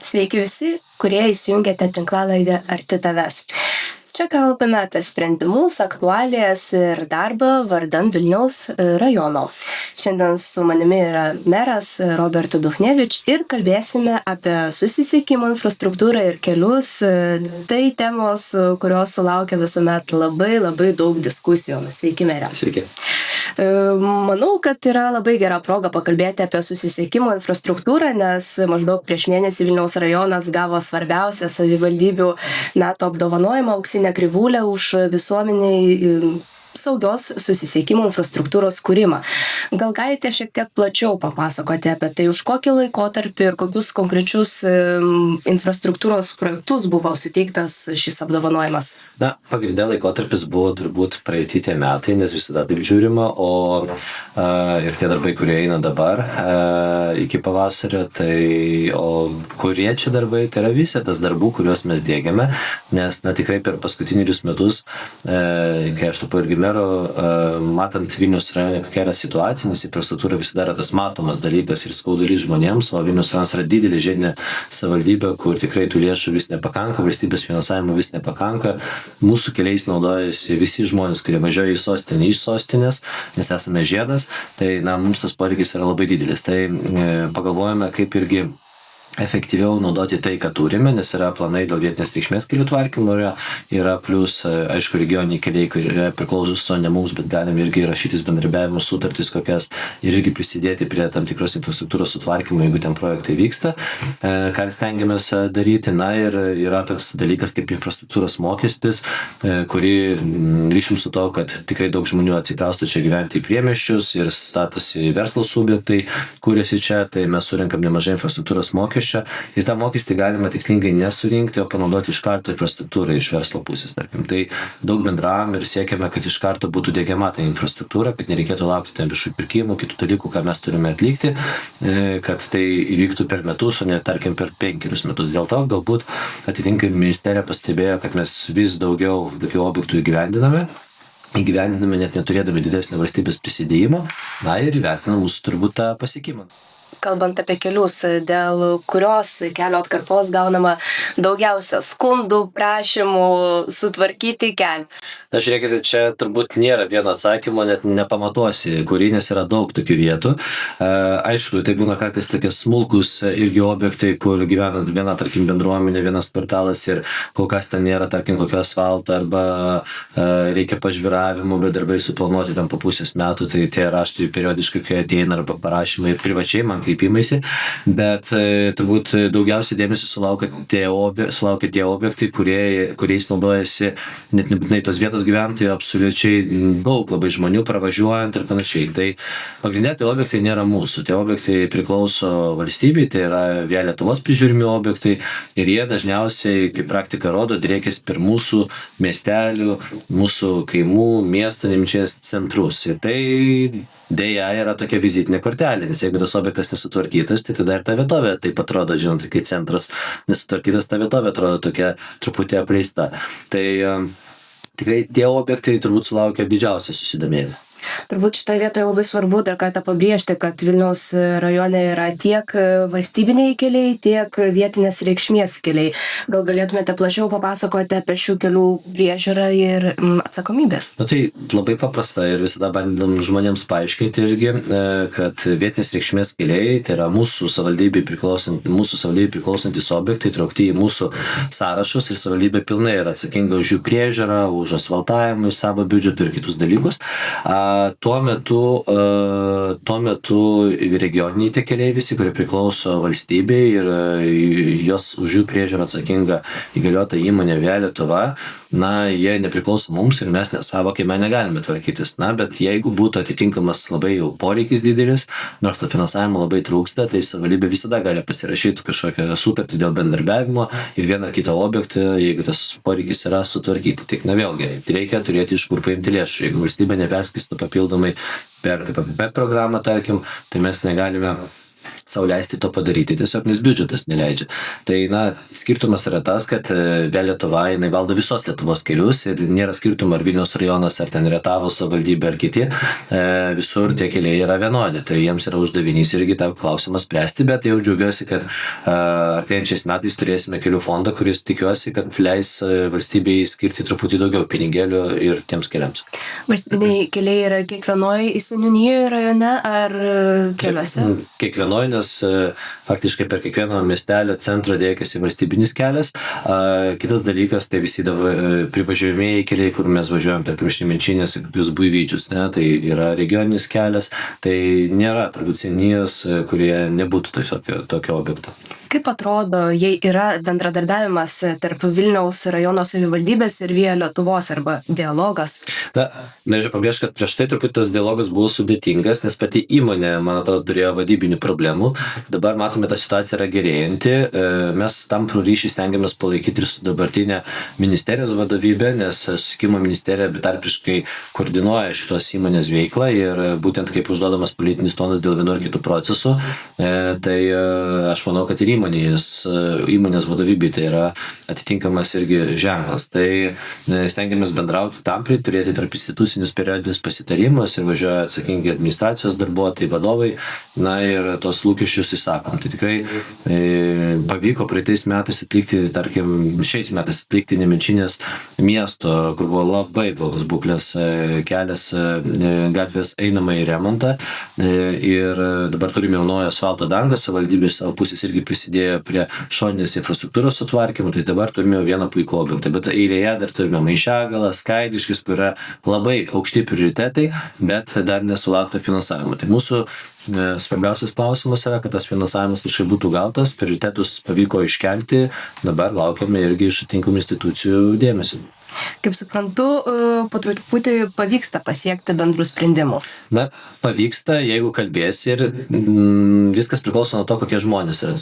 Sveiki visi, kurie įsijungėte tinklalaidę Arti tavęs. Čia kalbame apie sprendimus, aktualijas ir darbą vardan Vilniaus rajono. Šiandien su manimi yra meras Robertas Duchnevič ir kalbėsime apie susisiekimo infrastruktūrą ir kelius. Tai temos, kurios sulaukia visuomet labai daug diskusijų. Sveiki, mere. Sveiki. Manau, kad yra labai gera proga pakalbėti apie susisiekimo infrastruktūrą, nes maždaug prieš mėnesį Vilniaus rajonas gavo svarbiausią savivaldybių metų apdovanojimą Auksinę krivūlę už visuomeniai saugios susisiekimo infrastruktūros kūrimą. Gal galite šiek tiek plačiau papasakoti apie tai, už kokį laikotarpį ir kokius konkrečius infrastruktūros projektus buvo suteiktas šis apdovanojimas? Pagrindė laikotarpis buvo turbūt praeiti tie metai, nes visada taip žiūrima, ir tie darbai, kurie eina dabar iki pavasario, o kurie čia darbai, tai yra visi tas darbų, kuriuos mes diegiame, nes tikrai per paskutinius metus, kai aš tapau irgi mero, matant Vilniaus rajone kokia yra situacija, nes infrastruktūra visada yra tas matomas dalykas ir skaudulys žmonėms, o Vilniaus rajonas yra didelė žiedinė savivaldybė, kur tikrai tų lėšų vis nepakanka, valstybės finansavimo vis nepakanka. Mūsų keliais naudojasi visi žmonės, kurie važiuoja į sostinę iš sostinės, nes esame žiedas, tai mums tas poreikis yra labai didelis. Tai pagalvojame, kaip irgi efektyviau naudoti tai, ką turime, nes yra planai dėl vietinės reikšmės kelių tvarkymo, yra plus, aišku, regioniniai keliai, kurie priklauso ne mums, bet galim irgi rašytis bendradarbiavimo sutartis kokias ir irgi prisidėti prie tam tikros infrastruktūros sutvarkymo, jeigu ten projektai vyksta, ką stengiamės daryti. Ir yra toks dalykas kaip infrastruktūros mokestis, kurį ryšim su to, kad tikrai daug žmonių atsikrausto čia gyventi į priemiesčius ir statosi verslo subjektai, kūrėsi čia, tai mes surinkam nemažai infrastruktūros mokesčių. Ir tą mokestį galima tikslingai nesurinkti, o panaudoti iš karto infrastruktūrą iš verslo pusės, tarkim. Tai daug bendravom ir siekiame, kad iš karto būtų diegiama ta infrastruktūra, kad nereikėtų laukti ten viešųjų pirkimų, kitų dalykų, ką mes turime atlikti, kad tai įvyktų per metus, o ne, tarkim, per 5 metus. Dėl to galbūt atitinkamai ministerija pastebėjo, kad mes vis daugiau tokių objektų įgyvendiname net neturėdami didesnio valstybės prisidėjimo, ir įvertina mūsų turbūt tą pasiekimą. Kalbant apie kelius, dėl kurios kelio atkarpos gaunama daugiausia skundų, prašymų sutvarkyti kelią? Žiūrėkite, čia turbūt nėra vieno atsakymo, net nepamatuosi, kurį, nes yra daug tokių vietų. Aišku, tai būna kartais tokie smulkus irgi objektai, kur gyvena viena, tarkim, bendruomenė, vienas kvartalas ir kol kas ten nėra, tarkim, kokio asfalto arba reikia pažviravimų, bet darbai suplanuoti ten po pusės metų, tai tie raštai periodiškai, kai ateina arba parašymai privačiai, man kreipimaisi, bet turbūt daugiausiai dėmesio sulaukia tie objektai, kuriais naudojasi net nebūtinai tos vietos gyventojai, absoliučiai daug labai žmonių pravažiuojant ir panašiai. Tai pagrindinė tie objektai nėra mūsų, tie objektai priklauso valstybei, tai yra Via Lietuvos prižiūrimi objektai ir jie dažniausiai, kaip praktika rodo, driekiasi per mūsų miestelių, mūsų kaimų, miesto nemčias centrus. Ir tai dėja yra tokia vizitinė kortelė, nes jeigu tas objektas nesutvarkytas, tai tada ir ta vietovė taip atrodo, žinot, kai centras nesutvarkytas, ta vietovė atrodo tokia truputį apleista. Tai tikrai tie objektai turbūt sulaukia didžiausią susidomėjimą. Turbūt šitoje vietoje labai svarbu dar kartą pabrėžti, kad Vilniaus rajone yra tiek valstybiniai keliai, tiek vietinės reikšmės keliai. Gal galėtumėte plačiau papasakoti apie šių kelių priežiūrą ir atsakomybės? Tai labai paprasta ir visada bandom žmonėms paaiškinti irgi, kad vietinės reikšmės keliai, tai yra mūsų savivaldybei priklausantis objektai, traukti į mūsų sąrašus ir savivaldybė pilnai yra atsakinga už jų priežiūrą, už asfaltavimą, iš savo biudžeto ir kitus dalykus. Tuo metu regioniniai tie keliai visi, kurie priklauso valstybei ir jos už jų priežiūrą atsakinga įgaliota įmonė Via Lietuva, jie nepriklauso mums ir mes savo kieme negalime tvarkytis. Bet jeigu būtų atitinkamas labai jau poreikis didelis, nors to finansavimo labai trūksta, tai savivaldybė visada gali pasirašyti kažkokią sutartį dėl bendradarbiavimo ir vieną ar kitą objektą, jeigu tas poreikis yra, sutvarkyti. Tik vėlgi, reikia turėti iš kur paimti lėšų. Jeigu valstybė neperskirsto papildomai per PPP programą, tarkim, tai mes negalime sau leisti to padaryti, tiesiog nes biudžetas neleidžia. Tai, skirtumas yra tas, kad Vėl Lietuva, jinai valdo visos Lietuvos kelius ir nėra skirtumo ar Vilniaus rajonas, ar ten Rietavos savivaldybė, ar kiti, visur tie keliai yra vienodi. Tai jiems yra uždavinys irgi tą klausimą spręsti, bet jau džiaugiuosi, kad artėjančiais metais turėsime kelių fondą, kuris tikiuosi, kad leis valstybei skirti truputį daugiau pinigėlių ir tiems keliams. Valstybiniai keliai yra kiekvienoje seniūnijoje rajone ar keliuose? Kiekvienoje, nes faktiškai per kiekvieno miestelio centrą dėkėsi valstybinis kelias. Kitas dalykas, tai visi privažiuojamieji keliai, kur mes važiuojam, tarkim, iš Nemenčinės ir plus Buivydžius, tai yra regioninis kelias, tai nėra turbūt seniūnijos, kurie nebūtų tokio objekto. Kaip atrodo, jei yra bendradarbiavimas tarp Vilniaus rajono savivaldybės ir Via Lietuvos arba dialogas? Norėčiau pabrėžti, kad prieš tai truputį tas dialogas buvo sudėtingas, nes pati įmonė, man atrodo, turėjo vadybinių problemų. Dabar matome, ta situacija yra gerėjanti. Mes tam ryšį stengiamės palaikyti ir su dabartinė ministerijos vadovybė, nes susisiekimo ministerija betarpiškai koordinuoja šitos įmonės veiklą ir būtent kaip užduodamas politinis tonas dėl vienų ar kitų procesų, tai aš manau, kad ir įmonės vadovybė tai yra atitinkamas irgi ženklas. Tai stengiamės bendrauti tampri, turėti tarp institucinius periodinius pasitarimus ir važiuoja atsakingi administracijos darbuotojai, vadovai, ir tos lūkesčius įsakom. Tai tikrai pavyko praeitais metais atlikti, tarkim, šiais metais atlikti Nemenčinės miesto, kur buvo labai blogos būklės kelias, gatvės einamą į remontą ir dabar turime jau naują asfalto dangą, savivaldybė savo pusės irgi prisidėjo prie šoninės infrastruktūros sutvarkymų, tai dabar turime vieną puikų objektą, bet eilėje dar turime Maišiagalą, Skaidiškis, kur yra labai aukšti prioritetai, bet dar nesulaukta finansavimo. Tai mūsų svarbiausias klausimas yra, kad tas finansavimas kažkaip būtų gautas, prioritetus pavyko iškelti, dabar laukiame irgi iš atitinkamų institucijų dėmesio. Kaip suprantu, po truputį pavyksta pasiekti bendrų sprendimų. Pavyksta, jeigu kalbėsi ir viskas priklauso nuo to, kokie žmonės yra.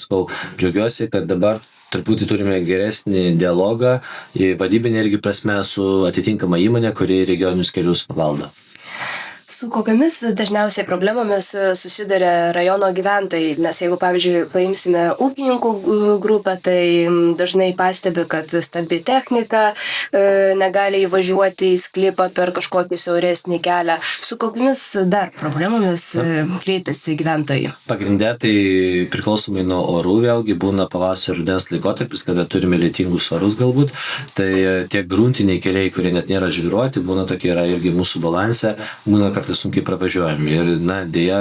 Džiaugiuosi, kad dabar truputį turime geresnį dialogą, vadybinį irgi prasme su atitinkama įmonė, kuri regioninius kelius valdo. Su kokiamis dažniausiai problemomis susiduria rajono gyventojai? Nes jeigu, pavyzdžiui, paimsime ūkininkų grupę, tai dažnai pastebi, kad stambi technika negali įvažiuoti į sklypą per kažkokį siauresnį kelią. Su kokiamis dar problemomis kreipiasi gyventojai? Pagrindė tai priklausomai nuo orų vėlgi būna pavasario rudens laikotarpis, kada turime lietingus orus galbūt. Tai tie gruntiniai keliai, kurie net nėra žvyruoti, būna tokie yra irgi mūsų balanse, būna kartais sunkiai pravažiuojami ir, dėja,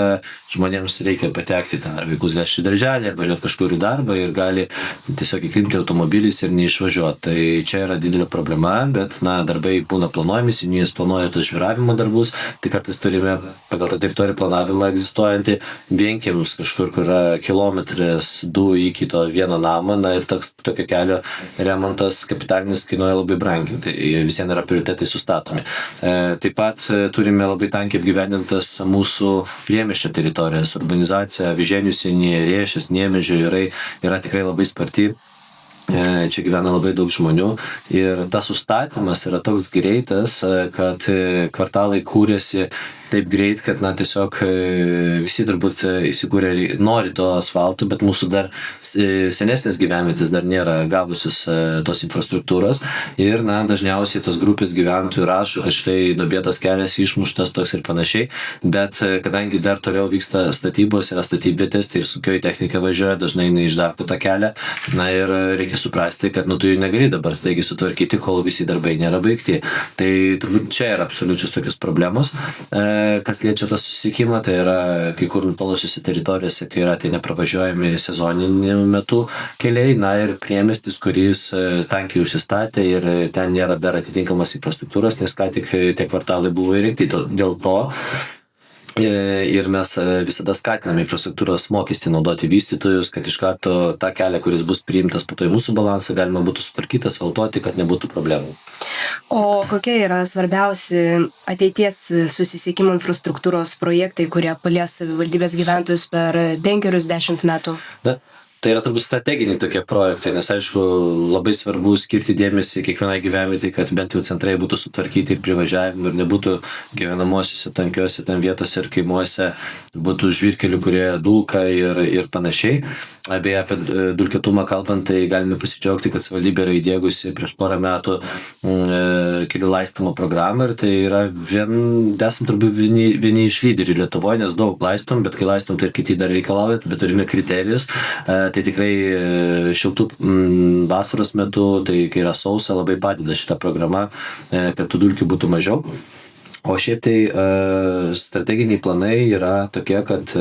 žmonėms reikia patekti ten, ar vaikus vežti į darželį, ar važiuoti kažkur į darbą ir gali tiesiog įklimpti automobilis ir neišvažiuoti. Tai čia yra didelė problema, bet, darbai būna planuojami, seniūnijos planuoja tos žvyravimo darbus, tai kartais turime pagal tą teritorijų planavimą egzistuojantį vienkiemius kažkur, kur yra kilometras 2 iki to vieno namo, ir tokio kelio remontas kapitalinis kainuoja labai brangiai, tai visiems yra prioritetai sustatomi. Taip pat turime labai tankiai apgyvendintas mūsų priemiesčio teritorijas, urbanizacija, Avižienių seniūnija, Riešės, Niemežio yra tikrai labai sparti. Čia gyvena labai daug žmonių ir tas sustatymas yra toks greitas, kad kvartalai kūrėsi taip greit, kad tiesiog visi turbūt įsikūrė, nori to asfalto, bet mūsų dar senesnės gyvenvietės dar nėra gavusios tos infrastruktūros ir dažniausiai tos grupės gyventojų rašo, kad štai duobėtas kelias išmuštas toks ir panašiai, bet kadangi dar toliau vyksta statybos, yra statybvietės, tai ir sunkioji technika važiuoja, dažnai neišdarko tą kelią, ir reikia suprasti, kad tu jų negali dabar staigiai sutvarkyti, kol visi darbai nėra baigti. Tai turbūt čia yra absoliučios tokios problemos. Kas liečia tą susisiekimą, tai yra kai kur nutolusiose teritorijose, kai yra tai nepravažiuojami sezoniniu metu keliai, ir priemiestis, kuris tankiai užsistatė ir ten nėra dar atitinkamos infrastruktūros, nes ką tik tie kvartalai buvo įrengti. Dėl to ir mes visada skatiname infrastruktūros mokestį naudoti vystytojus, kad iš karto tą kelią, kuris bus priimtas po to į mūsų balansą, galima būtų sutvarkyti, asfaltuoti, kad nebūtų problemų. O kokie yra svarbiausi ateities susisiekimo infrastruktūros projektai, kurie palies savivaldybės gyventojus per 5-10 metų? Tai yra turbūt strateginiai tokie projektai, nes aišku, labai svarbu skirti dėmesį kiekvienai gyvenvietei, kad bent jau centrai būtų sutvarkyti ir privažiavimai ir nebūtų gyvenamosiuose tankiuose ten vietose ir kaimuose, būtų žvyrkelių, kurie dulka ir panašiai. Beje, apie dulkėtumą kalbant, tai galime pasidžiaugti, kad savivaldybė yra įdiegusi prieš porą metų kelių laistymo programą ir tai yra esam turbūt vieni iš lyderių Lietuvoje, nes daug laistom, bet kai laistom, tai ir kiti dar reikalauja, bet turime kriterijus. Tai tikrai šiltų vasaros metu, tai kai yra sausa, labai padeda šita programa, kad tų dulkių būtų mažiau. O šiaip tai strateginiai planai yra tokie, kad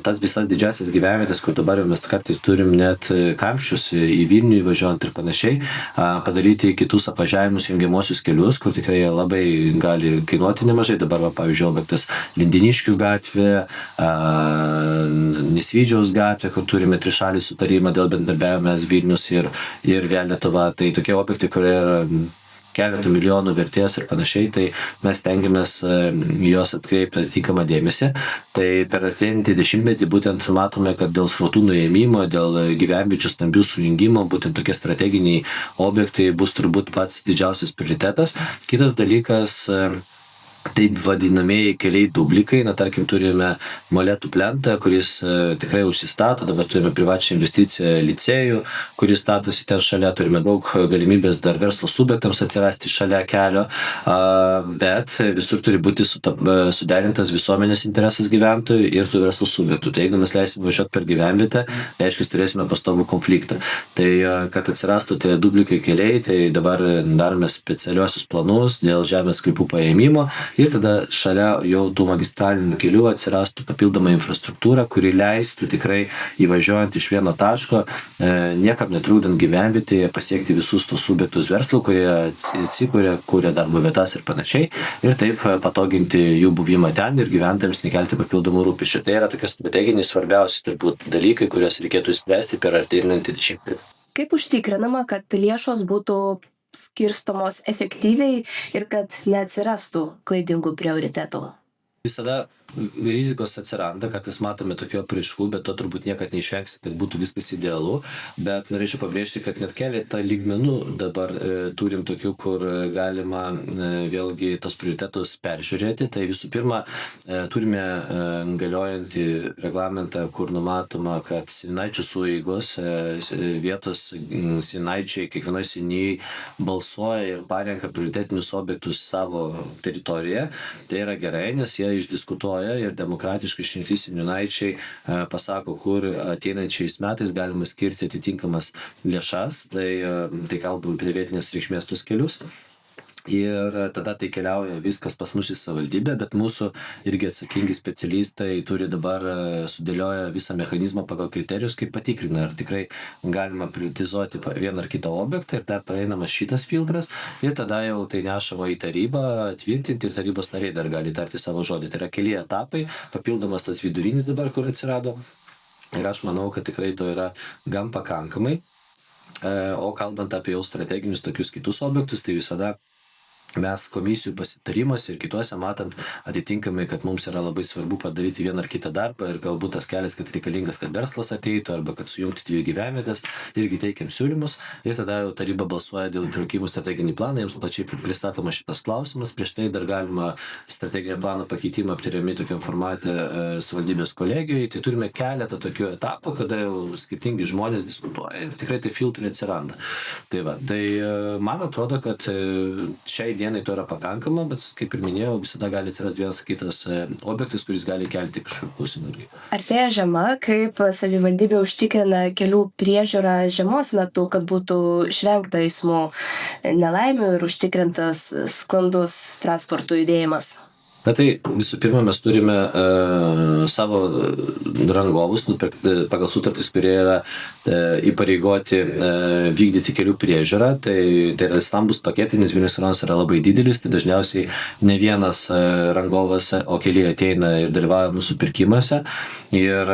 tas visas didžiasias gyvenvietės, kur dabar mes kartais turim net kamščius į Vilnių įvažiuojant ir panašiai, padaryti kitus apvažiavimus jungiamosius kelius, kur tikrai labai gali kainuoti nemažai. Dabar, pavyzdžiui, objektas Lindiniškių gatvė, Nesvydžiaus gatvė, kur turime trišalį sutarimą dėl bendradarbiavimo mes Vilnius ir Vėl Lietuva. Tai tokie objektai, kurie yra keletų milijonų vertės ir panašiai, tai mes tengiamės juos atkreipti atitinkamą dėmesį. Tai per ateinantį dešimtmetį būtent matome, kad dėl srautų nuėmimo, dėl gyvenviečių stambių sujungimo, būtent tokie strateginiai objektai bus turbūt pats didžiausias prioritetas. Kitas dalykas, taip vadinamieji keliai dublikai, tarkim turime Molėtų plentą, kuris tikrai užsistato, dabar turime privačią investiciją licėjų, kuris statosi ten šalia, turime daug galimybės dar verslo subjektams atsirasti šalia kelio, bet visur turi būti suderintas visuomenės interesas gyventojų ir tų verslo subjektų. Tai jeigu mes leisime važiuoti per gyvenvietę, reiškia, turėsime pastovų konfliktą. Tai kad atsirastų tie dublikai keliai, tai dabar darome specialiuosius planus dėl žemės sklypų paėmimo. Ir tada šalia jau tų magistralinių kelių atsirastų papildoma infrastruktūra, kuri leistų tikrai įvažiuojant iš vieno taško, niekam netrūkdant gyvenvietėje pasiekti visus tos subjektus verslo, kurie atsikuria, kuria darbo vietas ir panašiai. Ir taip patoginti jų buvimą ten ir gyventojams nekelti papildomų rūpesčių. Tai yra tokie strateginiai svarbiausi turbūt dalykai, kuriuos reikėtų išspręsti per arteinantį dešimtmetį. Kaip užtikrinama, kad lėšos būtų skirstomos efektyviai ir kad neatsirastų klaidingų prioritetų? Visada rizikos atsiranda, kartais matome tokių apraiškų, bet to turbūt niekad neišvengsi, kad būtų viskas idealu, bet norėčiau pabrėžti, kad net keletą lygmenų dabar turim tokių, kur galima vėlgi tos prioritetus peržiūrėti. Tai visų pirma, turime galiojantį reglamentą, kur numatoma, kad seniūnaičių sueigos vietos seniūnaičiai kiekvienoj seniūnijai balsuoja ir parenka prioritetinius objektus savo teritorijoje. Tai yra gerai, nes jie išdiskutuoja ir demokratiškai išrinkti seniūnaičiai pasako, kur ateinančiais metais galima skirti atitinkamas lėšas, tai kalbam apie vietinės reikšmės tus kelius. Ir tada tai keliauja viskas pas mus į savivaldybę, bet mūsų irgi atsakingi specialistai turi dabar sudėlioję visą mechanizmą pagal kriterijus, kaip patikrina, ar tikrai galima prioritizuoti vieną ar kitą objektą ir dar paeinamas šitas filtras ir tada jau tai nešama į tarybą tvirtinti ir tarybos nariai dar gali tarti savo žodį. Tai yra keli etapai, papildomas tas vidurinis dabar, kur atsirado. Ir aš manau, kad tikrai to yra gan pakankamai. O kalbant apie jau strateginius tokius kitus objektus, tai visada mes komisijų pasitarimuose ir kituose matant atitinkamai, kad mums yra labai svarbu padaryti vieną ar kitą darbą ir galbūt tas kelias, kad reikalingas, kad verslas ateitų arba kad sujungti dvi gyvenvietės, irgi teikiam siūlymus ir tada jau taryba balsuoja dėl įtraukimų strateginį planą, jiems plačiai pristatomas šitas klausimas, prieš tai dar galima strateginio plano pakeitimą aptariami tokiam formate savivaldybės kolegijoje, tai turime keletą tokių etapų, kada jau skirtingi žmonės diskutuoja ir tikrai tai filtrai atsiranda. Tai man atrodo, kad šiai dienai to yra pakankama, bet kaip ir minėjau, visada gali atsirasti vienas kitas objektas, kuris gali kelti kažkokių klausimų. Artėja žiema, kaip savivaldybė užtikrina kelių priežiūrą žiemos metu, kad būtų išvengta eismų nelaimių ir užtikrintas sklandus transporto judėjimas? Tai visų pirma, mes turime savo rangovus pagal sutartis, kurie yra įpareigoti vykdyti kelių priežiūrą. Tai yra stambus paketai, nes Vilniaus rajonas yra labai didelis, tai dažniausiai ne vienas rangovas, o keli ateina ir dalyvauja mūsų pirkimuose. Ir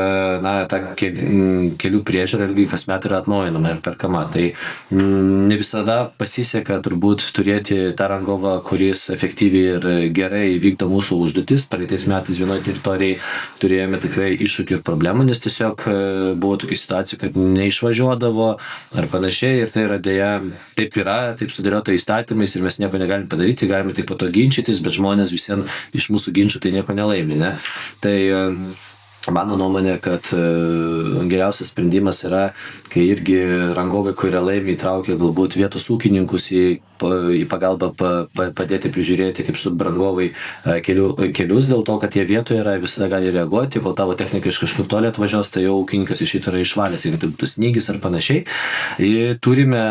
ta kelių priežiūra irgi kasmet yra atnaujinama ir perkama. Tai ne visada pasiseka turbūt turėti tą rangovą, kuris efektyviai ir gerai vykdo mūsų mūsų užduotis. Praeitais metais vienoje teritorijai turėjome tikrai iššūkių ir problemų, nes tiesiog buvo tokia situacija, kad neišvažiuodavo ar panašiai, ir tai yra dėja, taip yra, taip sudėliota įstatymais ir mes nieko negalim padaryti, galime tik po to ginčytis, bet žmonės visiems iš mūsų ginčių tai nieko nelaimi, ne? Tai mano nuomonė, kad geriausias sprendimas yra, kai irgi rangovai, kurie laimi, įtraukia galbūt vietos ūkininkus į pagalbą padėti prižiūrėti kaip subrangovai kelius, dėl to, kad jie vietoje yra, visada gali reaguoti, kol tavo technika iš kažkur toli atvažiuos, tai jau ūkininkas iš šito yra išvalęs, jeigu tai būtų snygis ar panašiai. Ir turime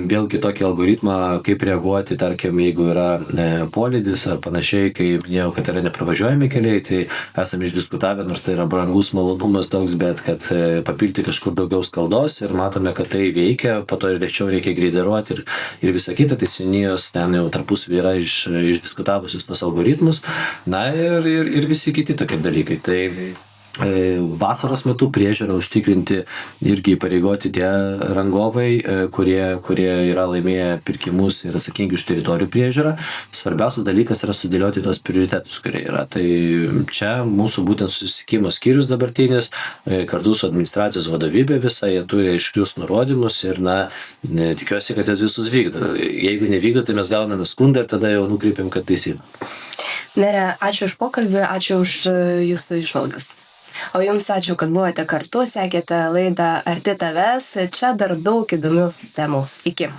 vėlgi tokį algoritmą, kaip reaguoti, tarkim, jeigu yra polydis ar panašiai, kai minėjau, kad yra nepravažiuojami keliai, tai esame išdiskutavę, nors tai yra brangus malonumas toks, bet kad papilti kažkur daugiau skaldos ir matome, kad tai veikia, po to ir lėčiau reikia greideruoti ir visą kitą, tai seniūnijos ten jau tarpusavy yra išdiskutavusius tos algoritmus, na ir visi kiti tokie dalykai. Tai vasaros metu priežiūrą užtikrinti irgi įpareigoti tie rangovai, kurie yra laimėję pirkimus ir atsakingi už teritorijų priežiūrą. Svarbiausias dalykas yra sudėlioti tos prioritetus, kurie yra. Tai čia mūsų būtent susisiekimo skyrius dabartinis, kartu su administracijos vadovybė visą, jie turi aiškius nurodymus ir, tikiuosi, kad jas visus vykdo. Jeigu nevykdo, tai mes gauname skundą ir tada jau nukreipiam, kad taisyti. Nere, ačiū už pokalbį, ačiū už jūsų išvalgas. O jums ačiū, kad buvote kartu, sekėte laidą Arti tavęs. Čia dar daug įdomių temų. Iki.